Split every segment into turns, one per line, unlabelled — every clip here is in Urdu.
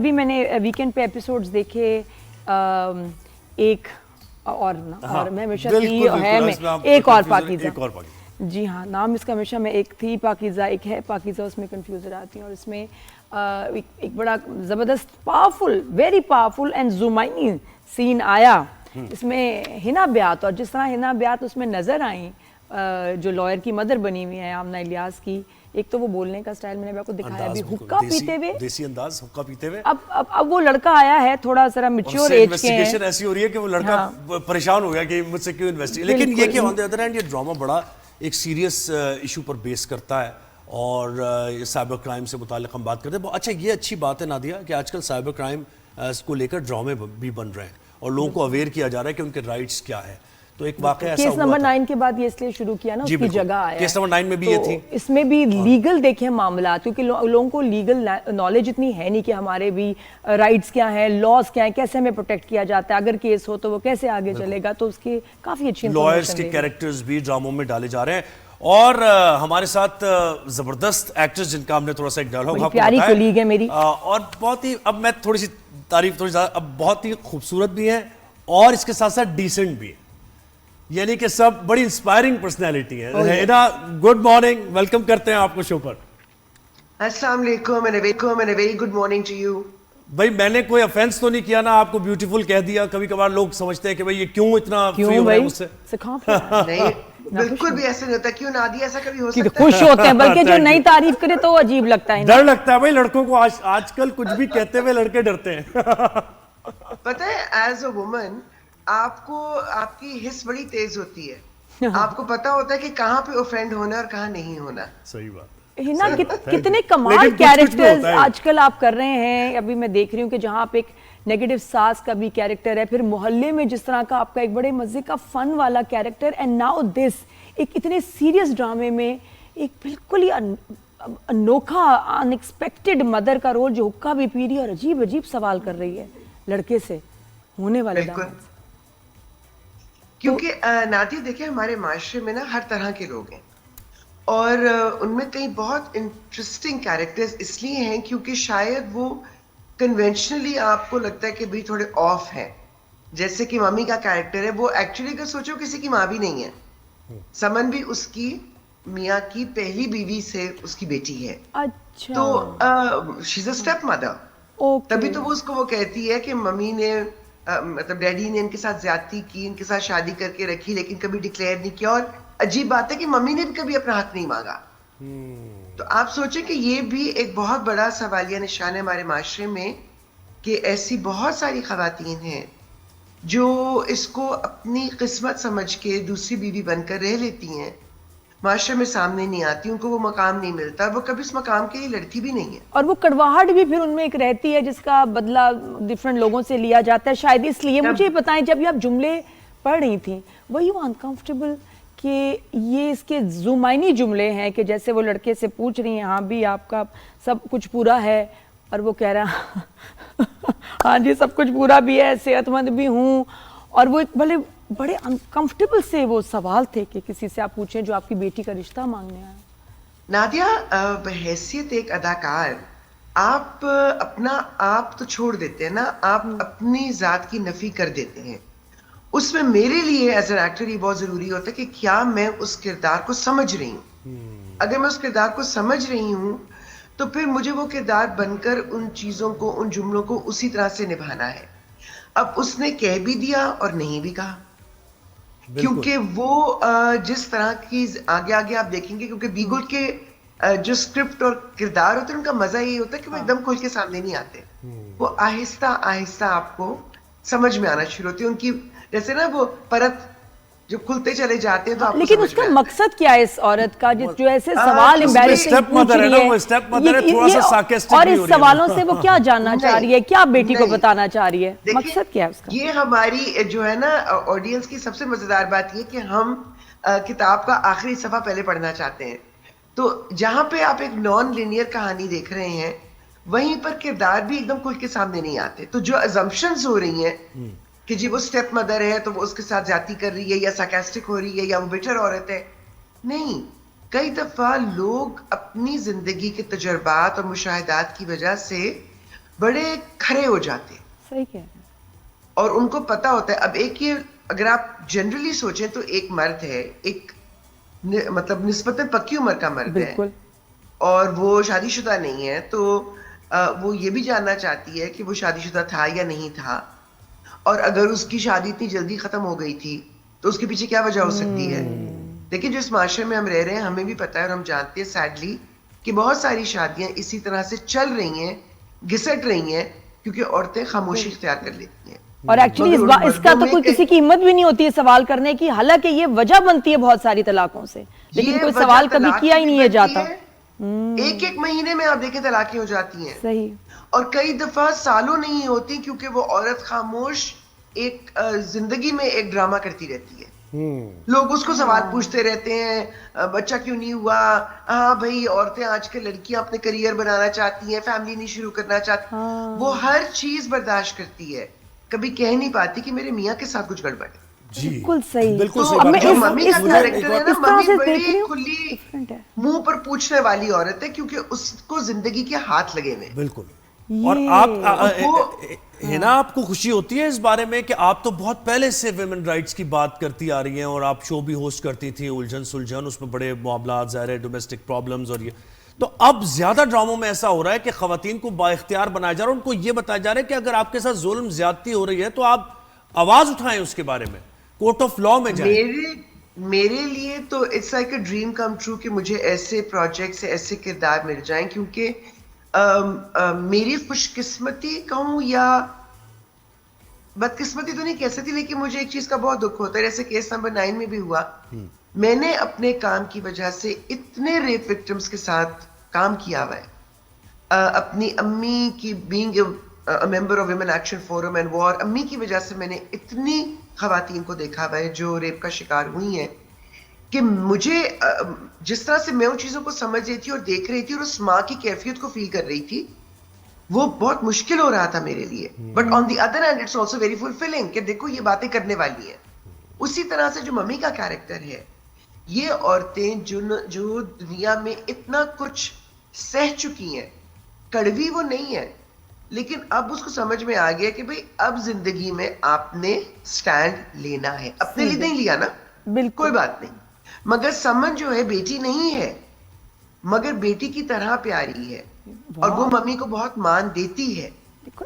ابھی میں نے ویکینڈ پہ ایپیسوڈز دیکھے ایک اور میں ہمیشہ تھی ہے میں ایک اور پاکیزہ. جی ہاں, نام اس کا ہمیشہ میں ایک تھی پاکیزہ ایک ہے پاکیزہ, اس میں کنفیوز ہو جاتی ہوں. اور اس میں ایک بڑا زبردست پاورفل ویری پاورفل اینڈ زومائنی سین آیا اس میں ہنا بیات, اور جس طرح ہنا بیات اس میں نظر آئیں جو لائر کی مدر بنی ہوئی ہیں آمنہ الیاس کی. ایک تو وہ بولنے کا سٹائل میں نے آپ کو دکھایا ابھی حقہ پیتے ہوئے,
دیسی انداز حقہ پیتے ہوئے.
اب وہ لڑکا آیا ہے تھوڑا ذرا میچور ایج کے ہیں,
انویسٹیگیشن ایسی ہو رہی ہے کہ وہ لڑکا پریشان ہو گیا کہ مجھ سے کیوں انویسٹیگیشن. لیکن یہ کہ آن دی ادر ہینڈ یہ ڈرامہ بڑا ایک سیریس ایشو پر بیس کرتا ہے اور سائبر کرائم سے متعلق ہم بات کرتے ہیں. اچھا یہ اچھی بات ہے نادیہ کہ آج کل سائبر کرائم کو لے کر ڈرامے بھی بن رہے ہیں اور لوگوں کو اویئر کیا جا رہا ہے کہ ان کے رائٹس کیا ہے. تو ایک واقعہ ایسا ہوا
کیس نمبر 9 کے بعد یہ اس لیے شروع کیا نا, اس کی جگہ آیا.
کیس نمبر 9 میں بھی یہ تھی,
اس میں بھی لیگل دیکھیں معاملات, کیونکہ لوگوں کو لیگل نالج اتنی ہے نہیں کہ ہمارے بھی رائٹس کیا ہیں, لاز کیا ہیں, کیسے ہمیں پروٹیکٹ کیا جاتا ہے, اگر کیس ہو تو وہ کیسے آگے چلے گا. تو اس کی کافی اچھی
لائرز کے کیریکٹرز بھی ڈراموں میں ڈالے جا رہے ہیں. اور ہمارے ساتھ زبردست ایکٹرز جن کا ہم نے تھوڑا سا ایک ڈائلاگ آپ کو
پیاری کولیگ ہے میری,
اور بہت ہی, اب میں تھوڑی سی تعریف تھوڑی زیادہ, اب بہت ہی خوبصورت بھی ہیں اور اس کے ساتھ ساتھ ڈیسنٹ بھی ہیں, یعنی کہ سب بڑی انسپائرنگ پرسنالٹی ہے. ہنا گڈ مارننگ, ویلکم کرتے ہیں آپ کو شو پر.
السلام علیکم and very good morning to you.
بھائی میں نے کوئی افینس تو نہیں کیا نا, آپ کو بیوٹیفل کہہ دیا. کبھی کبھار لوگ سمجھتے ہیں کہ بھائی یہ کیوں اتنا فری ہو رہا ہے مجھ سے.
نہیں بالکل بھی ایسا نہیں ہوتا. کیوں نادیہ ایسا کبھی ہو سکتا ہے؟
خوش ہوتے ہیں, بلکہ جو نئی تعریف کرے تو عجیب لگتا ہے,
ڈر لگتا ہے بھائی لڑکوں کو. آج کل کچھ بھی کہتے ہوئے لڑکے ڈرتے ہیں.
پتہ ہے ایز اے وومن آپ کو آپ کی حس بڑی تیز ہوتی ہے, آپ کو پتا ہوتا ہے کہ کہاں پہ اوفینڈ ہونا اور کہاں نہیں ہونا.
صحیح بات.
ہنا کتنے کمال کیریکٹرز آج کل آپ کر رہے ہیں. ابھی میں دیکھ رہی ہوں کہ جہاں آپ ایک نیگیٹو ساس کا بھی کیریکٹر ہے, پھر محلے میں جس طرح کا آپ کا ایک بڑے مزے کا فن والا کیریکٹر, اینڈ ناؤ دس ایک اتنے سیریس ڈرامے میں ایک بالکل ہی انوکھا ان ایکسپیکٹڈ مدر کا رول جو حقہ بھی پی رہی ہے اور عجیب عجیب سوال کر رہی ہے لڑکے سے ہونے والے ڈرامے.
کیونکہ نادیہ دیکھیں ہمارے معاشرے میں نا ہر طرح کے لوگ ہیں اور ان میں کئی بہت انٹرسٹنگ کیریکٹرز اس لیے ہیں کیونکہ شاید وہ کنونشنلی آپ کو لگتا ہے کہ بھئی تھوڑے آف ہیں. جیسے کہ ممی کا کیریکٹر ہے, وہ ایکچولی اگر سوچو کسی کی ماں بھی نہیں ہے. سمن بھی اس کی میاں کی پہلی بیوی سے اس کی بیٹی ہے.
اچھا,
تو شیز اے اسٹیپ مدر. تبھی تو وہ اس کو وہ کہتی ہے کہ ممی نے مطلب ڈیڈی نے ان کے ساتھ زیادتی کی, ان کے ساتھ شادی کر کے رکھی لیکن کبھی ڈکلیئر نہیں کیا. اور عجیب بات ہے کہ ممی نے بھی کبھی اپنا حق نہیں مانگا. تو آپ سوچیں کہ یہ بھی ایک بہت بڑا سوالیہ نشان ہے ہمارے معاشرے میں کہ ایسی بہت ساری خواتین ہیں جو اس کو اپنی قسمت سمجھ کے دوسری بیوی بن کر رہ لیتی ہیں, معاشرے میں سامنے نہیں آتی, ان کو وہ مقام نہیں ملتا, وہ کبھی اس مقام کے لیے لڑتی بھی نہیں ہے.
اور وہ کڑواہٹ بھی پھر ان میں ایک رہتی ہے جس کا بدلہ ڈفرنٹ لوگوں سے لیا جاتا ہے شاید اس لیے. مجھے بتائیں جب یہ آپ جملے پڑھ رہی تھیں were you uncomfortable کہ یہ اس کے زومائنی جملے ہیں کہ جیسے وہ لڑکے سے پوچھ رہی ہیں ہاں بھی آپ کا سب کچھ پورا ہے, اور وہ کہہ رہا ہاں جی سب کچھ پورا بھی ہے, صحت مند بھی ہوں, اور وہ ایک بڑے انکمفرٹیبل سے وہ سوال تھے کہ کسی سے آپ پوچھیں جو آپ کی بیٹی کا رشتہ مانگنے آیا.
نادیہ بحیثیت ایک اداکار آپ اپنا آپ تو چھوڑ دیتے ہیں نا, آپ اپنی ذات کی نفی کر دیتے ہیں. اس میں میرے لیے ایز این ایکٹر یہ بہت ضروری ہوتا ہے کہ کیا میں اس کردار کو سمجھ رہی ہوں. اگر میں اس کردار کو سمجھ رہی ہوں تو پھر مجھے وہ کردار بن کر ان چیزوں کو ان جملوں کو اسی طرح سے نبھانا ہے. اب اس نے کہہ بھی دیا اور نہیں بھی کہا, کیونکہ وہ جس طرح کی آگے آپ دیکھیں گے, کیونکہ بیگل کے جو اسکرپٹ اور کردار ہوتے ہیں ان کا مزہ یہ ہوتا ہے کہ وہ ایک دم کھل کے سامنے نہیں آتے, وہ آہستہ آہستہ آپ کو سمجھ میں آنا شروع ہوتی ہے. ان کی جیسے نا وہ پرت جو کھلتے چلے جاتے ہیں تو آپ کو
لیکن اس کا مقصد کیا ہے اس عورت کا جو ایسے سوال امبیرسنگ پوچھ رہی ہے, اور اس سوالوں سے وہ کیا جاننا چاہ رہی ہے, کیا بیٹی کو بتانا چاہ رہی ہے, مقصد کیا ہے اس کا؟
یہ ہماری جو ہے نا آڈینس کی سب سے مزیدار بات یہ کہ ہم کتاب کا آخری صفحہ پہلے پڑھنا چاہتے ہیں. تو جہاں پہ آپ ایک نان لینئر کہانی دیکھ رہے ہیں وہیں پر کردار بھی ایک دم کھل کے سامنے نہیں آتے. تو جو ازمپشنز ہو رہی ہیں کہ جی وہ اسٹیپ مدر ہے تو وہ اس کے ساتھ زیادتی کر رہی ہے یا سارکاسٹک ہو رہی ہے یا وہ بیٹر عورت ہے, نہیں. کئی دفعہ لوگ اپنی زندگی کے تجربات اور مشاہدات کی وجہ سے بڑے کھڑے ہو جاتے ہیں.
صحیح کہہ رہے ہیں.
اور ان کو پتا ہوتا ہے. اب ایک یہ اگر آپ جنرلی سوچیں تو ایک مرد ہے, ایک مطلب نسبتاً پکی عمر کا مرد ہے,
بالکل,
اور وہ شادی شدہ نہیں ہے, تو وہ یہ بھی جاننا چاہتی ہے کہ وہ شادی شدہ تھا یا نہیں تھا, اور اگر اس کی شادی اتنی جلدی ختم ہو گئی تھی تو اس کے پیچھے کیا وجہ ہو سکتی ہے. لیکن جس معاشرے میں ہم رہ رہے ہیں ہمیں بھی پتا ہے اور ہم جانتے ہیں سیڈلی کہ بہت ساری شادیاں اسی طرح سے چل رہی ہیں, گھسٹ رہی ہیں, کیونکہ عورتیں خاموشی اختیار کر لیتی ہیں.
اور ایکچولی اس کا تو کوئی کسی کی ہمت بھی نہیں ہوتی ہے سوال کرنے کی, حالانکہ یہ وجہ بنتی ہے بہت ساری طلاقوں سے, لیکن کوئی سوال کبھی کیا ہی نہیں ہے جاتا.
ایک ایک مہینے میں آپ دیکھیں طلاقیں ہو جاتی ہیں.
صحیح.
اور کئی دفعہ سالوں نہیں ہوتی, کیونکہ وہ عورت خاموش ایک زندگی میں ایک ڈرامہ کرتی رہتی ہے. لوگ اس کو سوال پوچھتے رہتے ہیں, بچہ کیوں نہیں ہوا, ہاں بھائی عورتیں آج کل لڑکیاں اپنے کریئر بنانا چاہتی ہیں, فیملی نہیں شروع کرنا چاہتی, وہ ہر چیز برداشت کرتی ہے, کبھی کہہ نہیں پاتی کہ میرے میاں کے ساتھ کچھ گڑبڑ ہے.
بالکل صحیح.
بالکل
تو
صحیح.
ممی کا کیریکٹر ہے نا, ممی بڑی
ہوں
کھلی منہ پر پوچھنے والی عورت ہے, کیونکہ اس کو زندگی کے ہاتھ لگے ہوئے.
بالکل. اور آپ ہے نا, آپ کو خوشی ہوتی ہے اس بارے میں کہ آپ تو بہت پہلے سے ویمن رائٹس کی بات کرتی آ رہی ہیں, اور آپ شو بھی ہوسٹ کرتی تھی الجھن سلجھن, اس میں بڑے معاملات ظاہر ہے, ڈومیسٹک پرابلمز, اور یہ تو اب زیادہ ڈراموں میں ایسا ہو رہا ہے کہ خواتین کو با اختیار بنایا جا رہا ہے, ان کو یہ بتایا جا رہا ہے کہ اگر آپ کے ساتھ ظلم زیادتی ہو رہی ہے تو آپ آواز اٹھائیں اس کے بارے میں, کورٹ آف لا میں جائیں.
میرے لیے تو it's like a dream come true کہ مجھے ایسے پروجیکٹس, ایسے کردار مل جائیں, کیونکہ میری خوش قسمتی کہوں یا بدقسمتی تو نہیں کہہ سکتی, لیکن مجھے ایک چیز کا بہت دکھ ہوتا ہے, جیسے کیس نمبر 9 میں بھی ہوا. میں نے اپنے کام کی وجہ سے اتنے ریپ وکٹمز کے ساتھ کام کیا ہوا ہے. اپنی امی کی being a member of Women Action Forum and War, امی کی وجہ سے میں نے اتنی خواتین کو دیکھا ہوا ہے جو ریپ کا شکار ہوئی ہیں, کہ مجھے جس طرح سے میں ان چیزوں کو سمجھ رہی تھی اور دیکھ رہی تھی اور اس ماں کی کیفیت کو فیل کر رہی تھی, وہ بہت مشکل ہو رہا تھا میرے لیے. But on the other hand it's also very fulfilling کہ دیکھو یہ باتیں کرنے والی ہیں. اسی طرح سے جو ممی کا کیریکٹر ہے, یہ عورتیں جو دنیا میں اتنا کچھ سہ چکی ہیں, کڑوی وہ نہیں ہے, لیکن اب اس کو سمجھ میں آ گیا کہ بھئی اب زندگی میں آپ نے سٹینڈ لینا ہے. اپنے لیے نہیں لیا نا, کوئی بات نہیں, مگر سمن جو ہے بیٹی نہیں ہے, مگر بیٹی کی طرح پیاری ہے, اور وہ ممی کو بہت مان دیتی ہے.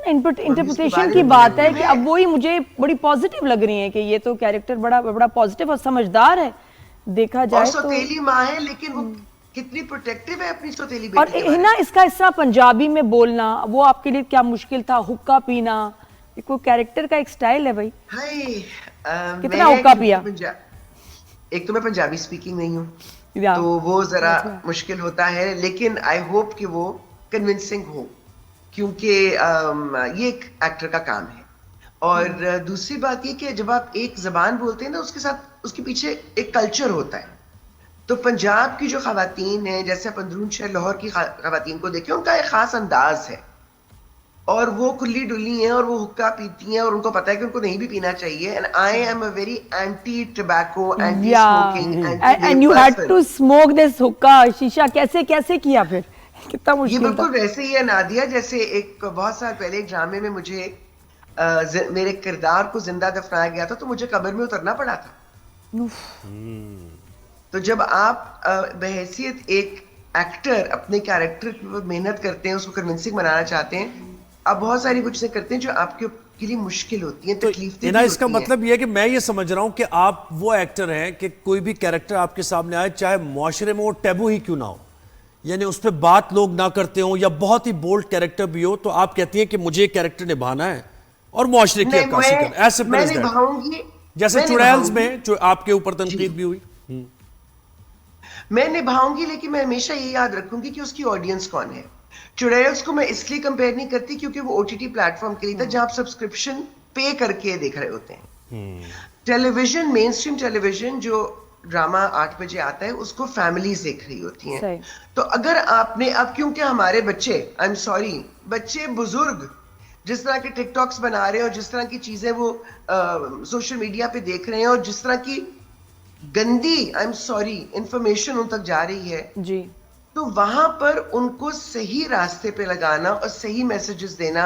انٹرپریٹیشن کی بات ہے کہ اب وہی مجھے بڑی پازیٹیو لگ رہی ہیں کہ یہ تو کیریکٹر بڑا پازیٹیو اور سمجھدار ہے دیکھا جائے تو.
اور سوتیلی ماں ہے, لیکن وہ کتنی پروٹیکٹیو ہے اپنی سوتیلی بیٹی
اور ہے نا اس کا اس طرح پنجابی میں بولنا, وہ آپ کے لیے کیا مشکل تھا, حقہ پینا, یہ کوئی کیریکٹر کا ایک سٹائل ہے بھائی. کتنا حقہ پیا.
ایک تو میں پنجابی سپیکنگ نہیں ہوں, تو وہ ذرا مشکل ہوتا ہے, لیکن آئی ہوپ کہ وہ کنونسنگ ہو, کیونکہ یہ ایک ایکٹر کا کام ہے. اور دوسری بات یہ کہ جب آپ ایک زبان بولتے ہیں نا, اس کے ساتھ اس کے پیچھے ایک کلچر ہوتا ہے. تو پنجاب کی جو خواتین ہیں, جیسے آپ اندرون شہر لاہور کی خواتین کو دیکھیں, ان کا ایک خاص انداز ہے, اور وہ کھلی ڈلی ہیں, اور وہ حقہ پیتی ہیں, اور ان کو پتا ہے کہ ان کو نہیں بھی پینا چاہیے. And I am a very anti tobacco, anti smoking,
and you had to smoke this hookah shisha, کیسے کیا پھر, کتنا مشکل
تھا. یہ بالکل ویسے ہی ہے نادیہ, جیسے ایک بہت سال پہلے ایک ڈرامے میں مجھے میرے کردار کو زندہ دفنایا گیا تھا, تو مجھے قبر میں اترنا پڑا تھا. تو جب آپ بحیثیت ایک ایکٹر اپنے کیریکٹر پر محنت کرتے ہیں, اس کو کنونسنگ بنانا چاہتے ہیں, آپ بہت ساری کچھ سے کرتے ہیں جو آپ کے لیے مشکل ہوتی ہیں, تکلیف دہ.
اس کا مطلب یہ ہے کہ میں یہ سمجھ رہا ہوں کہ آپ وہ ایکٹر ہیں کہ کوئی بھی کیریکٹر آپ کے سامنے آئے, چاہے معاشرے میں وہ ٹیبو ہی کیوں نہ ہو, یعنی اس پہ بات لوگ نہ کرتے ہوں, یا بہت ہی بولڈ کیریکٹر بھی ہو, تو آپ کہتی ہیں کہ مجھے یہ کیریکٹر نبھانا ہے اور معاشرے کی عکاسی کرنا ہے. ایسے
میں نبھاؤں گی,
جیسے چڑیلز میں جو آپ کے اوپر تنقید بھی ہوئی,
میں نبھاؤں گی, لیکن میں ہمیشہ یہ یاد رکھوں گی کہ اس کی آڈینس کون ہے. چڑیلز کو میں اس لیے کمپیئر نہیں کرتی کیونکہ وہ OTT پلیٹ فارم کے لیے تھا, جہاں آپ سبسکرپشن پے کر کے دیکھ رہے ہوتے ہیں. ٹیلی ویژن, مین اسٹریم ٹیلی ویژن جو ڈرامہ 8 بجے آتا ہے, اس کو فیملیز دیکھ رہی ہوتی ہیں. تو اگر آپ نے, اب کیونکہ ہمارے بچے, آئی ایم سوری, بچے بزرگ جس طرح کے ٹک ٹاکس بنا رہے ہیں, اور جس طرح کی چیزیں وہ سوشل میڈیا پہ دیکھ رہے ہیں, اور جس طرح کی گندی, آئی ایم سوری, انفارمیشن ان تک جا رہی ہے,
جی,
تو وہاں پر ان کو صحیح راستے پہ لگانا اور صحیح میسجز دینا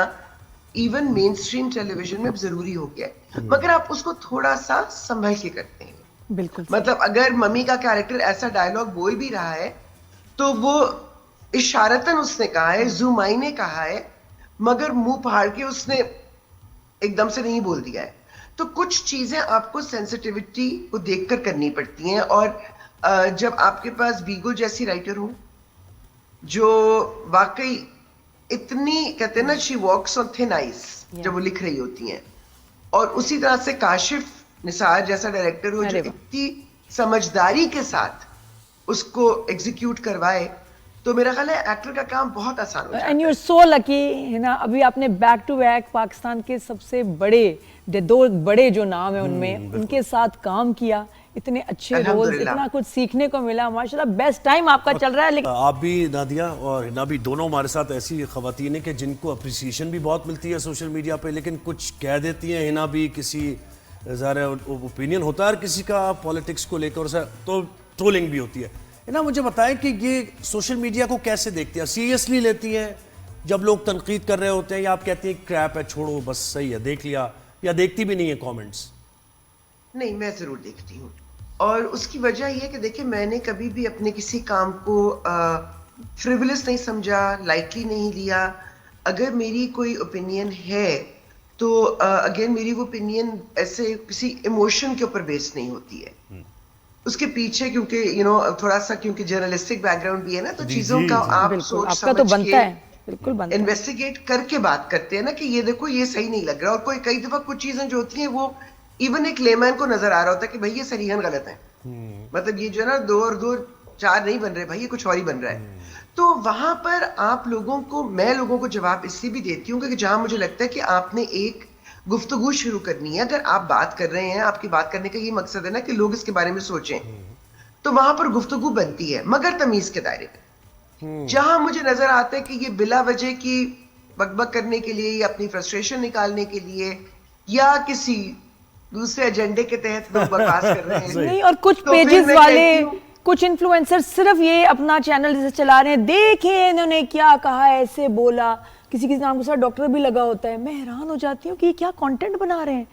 ایون مین اسٹریم ٹیلی ویژن میں ضروری ہو گیا ہے, مگر آپ اس کو تھوڑا سا سنبھل کے کرتے ہیں.
بالکل
مطلب اگر ممی کا کیریکٹر ایسا ڈائلوگ بول بھی رہا ہے تو وہ اشارتاً اس نے کہا ہے, زومائی نے کہا ہے, مگر منہ پھاڑ کے اس نے ایک دم سے نہیں بول دیا ہے. تو کچھ چیزیں آپ کو سینسٹیوٹی کو دیکھ کر کرنی پڑتی ہیں, اور جب آپ کے پاس بیگو جیسی رائٹر ہوں جو واقعی اتنی کہتے ہیں نا شی واکس آن تھن آئس جب وہ لکھ رہی ہوتی ہیں, اور اسی طرح سے کاشف نثار جیسا ڈائریکٹر ہو جو اتنی سمجھداری کے ساتھ اس کو ایگزیکیوٹ کروائے, تو میرا خیال ہے ایکٹر کا کام بہت آسان ہو جاتا ہے.
اینڈ یو آر سو لکی ہے نا. ابھی آپ نے بیک ٹو بیک پاکستان کے سب سے بڑے دو بڑے جو نام ہیں ان میں ان کے ساتھ کام کیا, اتنے اچھے رولز, اتنا کچھ سیکھنے کو ملا, ماشاءاللہ بیسٹ ٹائم آپ کا چل رہا ہے. لیکن
آپ بھی نادیہ اور ہنا بھی دونوں ہمارے ساتھ ایسی خواتین ہیں کہ جن کو اپریسیشن بھی بہت ملتی ہے سوشل میڈیا پہ, لیکن کچھ کہہ دیتی ہیں. ہنا بھی کسی ظاہر اوپینین ہوتا ہے ہر کسی کا پالیٹکس کو لے کر, تو ٹرولنگ بھی ہوتی ہے. ہنا مجھے بتائیں کہ یہ سوشل میڈیا کو کیسے دیکھتے ہیں, سیریسلی لیتی ہیں جب لوگ تنقید کر رہے ہوتے ہیں, یا آپ کہتے ہیں کریپ ہے چھوڑو بس صحیح ہے دیکھ لیا, یا دیکھتی بھی نہیں ہے کامنٹس؟
نہیں, میں ضرور دیکھتی ہوں, اور اس کی وجہ یہ کہ دیکھیں میں نے کبھی بھی اپنے کسی کام کو فریولس نہیں سمجھا, لائٹلی نہیں لیا. اگر میری کوئی اوپینین ہے تو اگین میری وہ اوپینین ایسے کسی ایموشن کے اوپر بیس نہیں ہوتی ہے. اس کے پیچھے کیونکہ تھوڑا سا کیونکہ جرنلسٹک بیک گراؤنڈ بھی ہے نا, تو چیزوں کا آپ سوچ سمجھ کے
بالکل
انویسٹیگیٹ کر کے بات کرتے ہیں نا کہ یہ دیکھو یہ صحیح نہیں لگ رہا. اور کوئی کئی دفعہ کچھ چیزیں جو ہوتی ہیں وہ ایون ایک لیمین کو نظر آ رہا ہوتا ہے کہ بھائی یہ صریحاً غلط ہے, مطلب یہ جو ہے نا 2 اور 2 4 نہیں بن رہے بھائی, یہ کچھ اور ہی بن رہا ہے. تو وہاں پر آپ لوگوں کو, میں لوگوں کو جواب اس لیے بھی دیتی ہوں کہ جہاں مجھے لگتا ہے کہ آپ نے ایک گفتگو شروع کرنی ہے, اگر آپ بات کر رہے ہیں, آپ کی بات کرنے کا یہ مقصد ہے نا کہ لوگ اس کے بارے میں سوچیں, تو وہاں پر گفتگو بنتی ہے مگر تمیز کے دائرے میں. جہاں مجھے نظر آتا ہے کہ یہ بلا وجہ کی بک کرنے کے لیے یا اپنی فرسٹریشن نکالنے کے لیے یا کسی دوسرے ایجنڈے کے تحت لوگ بکواس کر رہے ہیں
نہیں, اور کچھ پیجز والے, کچھ انفلوئنسر صرف یہ اپنا چینل جیسے چلا رہے ہیں, دیکھیں انہوں نے کیا کہا, ایسے بولا, کسی نام کے ساتھ ڈاکٹر بھی لگا ہوتا ہے. میں حیران ہو جاتی ہوں کہ یہ کیا کانٹینٹ بنا رہے ہیں.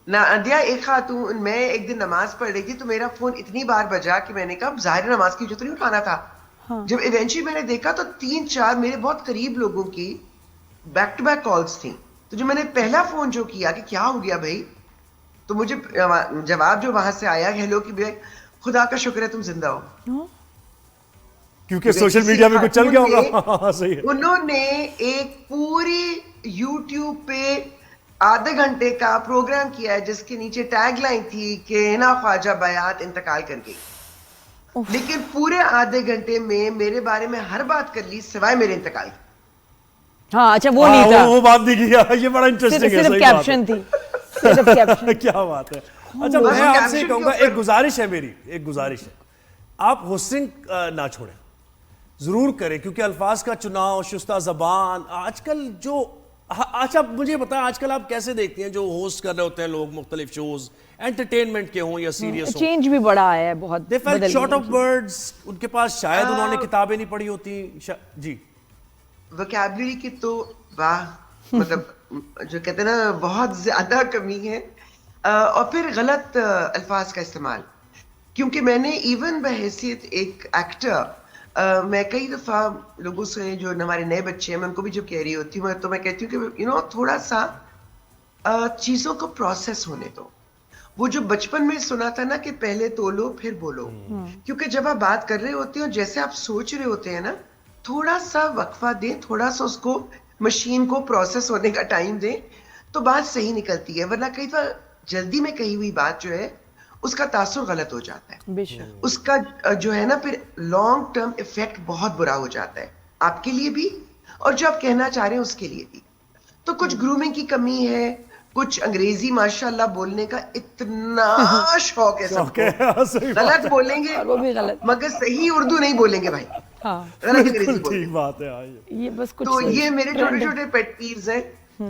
نادیہ ایک خاتون, میں ایک دن نماز پڑھ رہی تھی تو میرا فون اتنی بار بجا کہ میں نے کہا ظاہر نماز کی جو تو نہیں اٹھانا تھا. جب ایونچولی میں نے دیکھا تو 3-4 میرے بہت قریب لوگوں کی بیک ٹو بیک کالز تھیں. تو جو میں نے پہلا فون جو کیا کہ کیا ہو گیا بھائی, تو مجھے جواب جو وہاں سے آیا ہیلو کہ خدا کا شکر ہے تم زندہ ہو,
کیونکہ سوشل میڈیا میں کچھ چل گیا ہوگا.
انہوں نے ایک پوری یوٹیوب پہ آدھے گھنٹے کا پروگرام کیا ہے جس کے نیچے ٹیگ لائن تھی کہ ہنا خواجہ بیات انتقال کر گئی, لیکن پورے آدھے گھنٹے میں میرے بارے میں ہر بات کر لی سوائے میرے انتقال کی.
ہاں اچھا وہ نہیں تھا,
وہ بات نہیں کیا, یہ بڑا انٹرسٹنگ ہے,
صرف کیپشن تھی, صرف کیپشن.
کیا بات ہے. اچھا میں آپ سے کہوں گا, ایک گزارش ہے میری, ایک گزارش ہے, آپ ہوسٹنگ نہ چھوڑیں, ضرور کریں, کیونکہ الفاظ کا چناؤ, شستہ زبان, آج کل جو, اچھا مجھے بتائیں آج کل آپ کیسے دیکھتے ہیں جو ہوسٹ کر رہے ہوتے ہیں لوگ مختلف شوز, انٹرٹینمنٹ کے ہوں یا سیریس ہوں,
چینج بھی بڑا آیا ہے بہت,
they felt short of words, ان کے پاس شاید انہوں نے کتابیں نہیں پڑھی ہوتی. جی
وکیبلری کی تو واہ, مطلب جو کہتے ہیں نا بہت زیادہ کمی ہے, اور پھر غلط الفاظ کا استعمال. کیونکہ میں نے ایون بحیثیت ایک ایکٹر, میں کئی دفعہ لوگوں سے جو ہمارے نئے بچے ہیں میں ان کو بھی جب کہہ رہی ہوتی ہوں تو میں کہتی ہوں کہ تھوڑا سا چیزوں کو پروسیس ہونے دو. وہ جو بچپن میں سنا تھا نا کہ پہلے تولو پھر بولو, کیونکہ جب آپ بات کر رہے ہوتے ہیں جیسے آپ سوچ رہے ہوتے ہیں نا, تھوڑا سا وقفہ دیں, تھوڑا سا اس کو مشین کو پروسیس ہونے کا ٹائم دیں تو بات صحیح نکلتی ہے. ورنہ کئی دفعہ جلدی میں کہی ہوئی بات جو ہے اس کا تاثر غلط ہو جاتا ہے, اس کا جو ہے نا پھر لانگ ٹرم ایفیکٹ بہت برا ہو جاتا ہے آپ کے لیے بھی اور جو آپ کہنا چاہ رہے ہیں اس کے لیے بھی. تو کچھ گرومنگ کی کمی ہے, کچھ انگریزی ماشاءاللہ بولنے کا اتنا شوق ہے سب کو, غلط بولیں گے
وہ بھی غلط,
مگر صحیح اردو نہیں بولیں گے بھائی, غلط انگریزی بولیں گے.
یہ بس کچھ,
تو یہ میرے چھوٹے چھوٹے پیٹ پیوز ہیں.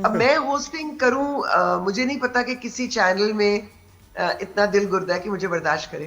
اب میں ہوسٹنگ کروں, مجھے نہیں پتا کہ کسی چینل میں اتنا دل گردا ہے کہ مجھے برداشت کرے.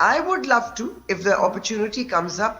I would love to, if the opportunity comes up,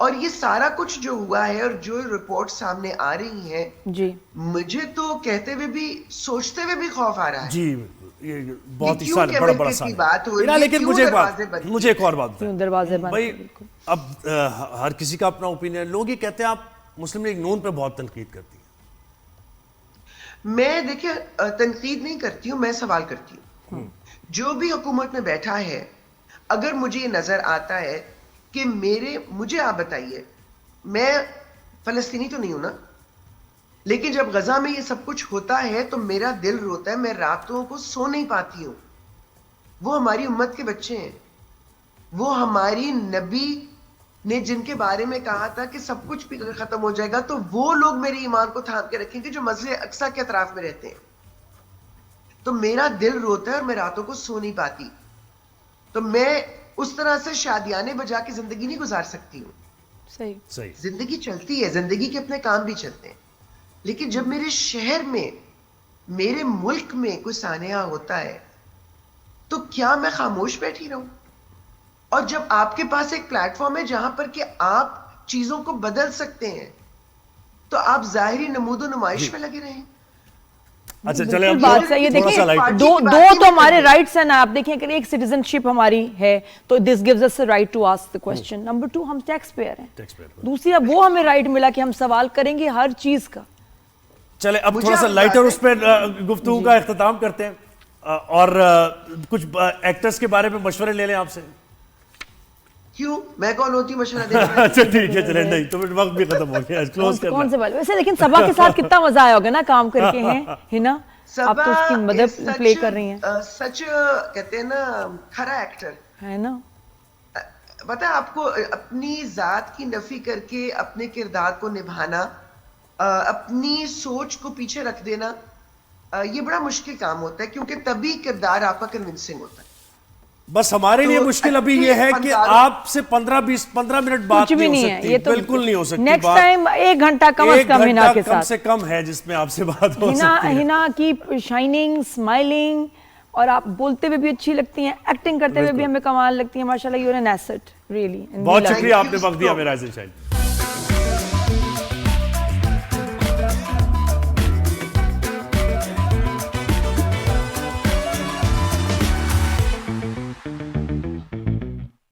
اور یہ سارا کچھ جو ہوا ہے اور جو رپورٹ سامنے آ رہی ہیں
جی
مجھے تو کہتے ہوئے بھی سوچتے ہوئے بھی خوف آ رہا ہے.
جی یہ بہت ہی
کیوں
سال
کہ
بڑا
امریکہ
سال
کی بات ہو رہی
ہے.
ہے،
لیکن
کیوں دروازے بند
مجھے ایک اور بات
کیوں دروازے بند
بھائی،
بالکل.
اب ہر کسی کا اپنا اوپینین. لوگ یہ کہتے ہیں آپ مسلم لیگ نون پہ بہت تنقید کرتی ہیں.
میں دیکھیں تنقید نہیں کرتی ہوں، میں سوال کرتی ہوں. جو بھی حکومت میں بیٹھا ہے اگر مجھے یہ نظر آتا ہے کہ مجھے آپ بتائیے، میں فلسطینی تو نہیں ہوں نا، لیکن جب غزہ میں یہ سب کچھ ہوتا ہے تو میرا دل روتا ہے، میں راتوں کو سو نہیں پاتی ہوں. وہ ہماری امت کے بچے ہیں، وہ ہماری نبی نے جن کے بارے میں کہا تھا کہ سب کچھ بھی ختم ہو جائے گا تو وہ لوگ میرے ایمان کو تھام کے رکھیں گے جو مسجد اقصیٰ کے اطراف میں رہتے ہیں. تو میرا دل روتا ہے اور میں راتوں کو سو نہیں پاتی. تو میں اس طرح سے شادیانے بجا کے زندگی نہیں گزار سکتی ہوں.
صحیح.
زندگی چلتی ہے، زندگی کے اپنے کام بھی چلتے ہیں، لیکن جب میرے شہر میں میرے ملک میں کوئی سانحہ ہوتا ہے تو کیا میں خاموش بیٹھی رہوں؟ اور جب آپ کے پاس ایک پلیٹ فارم ہے جہاں پر کہ آپ چیزوں کو بدل سکتے ہیں تو آپ ظاہری نمود و نمائش میں لگے رہیں.
اچھا چلے اب
بات صحیح ہے.
تھوڑا سا لائٹ.
دیکھیں دو تو ہمارے رائٹس ہیں نا. آپ دیکھیں کہ ایک سٹیزن شپ ہماری ہے تو this gives us right to ask the question. Number 2 ہم ٹیکس پیئر ہیں. دوسری اب وہ ہمیں رائٹ ملا کہ ہم سوال کریں گے ہر چیز کا.
چلے اب تھوڑا سا لائٹر اس پہ گفتگو کا اختتام کرتے ہیں اور کچھ ایکٹرز کے بارے میں مشورے لے لیں آپ سے.
کیوں میں کون ہوتی ہوں مشورہ دینے میں؟
اچھا ٹھیک ہے چلیں. نہیں تو وقت بھی ختم ہو گیا. کلوز کرنا
کون سے بات ویسے. لیکن صبا کے ساتھ کتنا مزہ آیا ہوگا نا کام کر کے ہیں ہے نا. آپ تو اس کی مدد پلے کر رہی ہیں.
سچ کہتے ہیں نا کھرا ایکٹر
ہے نا.
پتہ ہے آپ کو اپنی ذات کی نفی کر کے اپنے کردار کو نبھانا، اپنی سوچ کو پیچھے رکھ دینا، یہ بڑا مشکل کام ہوتا ہے کیونکہ تبھی کردار آپ کا کنونسنگ ہوتا ہے.
بس ہمارے لیے مشکل ابھی یہ ہے کہ آپ سے 15 منٹ بات نہیں ہو سکتی. بالکل نہیں ہو سکتی.
نیکسٹ ٹائم 1 گھنٹہ کم از کم ہنا کے ساتھ
کم سے کم ہے جس میں آپ سے بات ہو سکتی ہے.
ہنا کی شائننگ، اسمائلنگ، اور آپ بولتے ہوئے بھی اچھی لگتی ہیں، ایکٹنگ کرتے ہوئے بھی ہمیں کمال لگتی ہیں. ماشاءاللہ you are an asset really.
بہت شکریہ آپ نے وقت دیا میرا عزیز شاہد.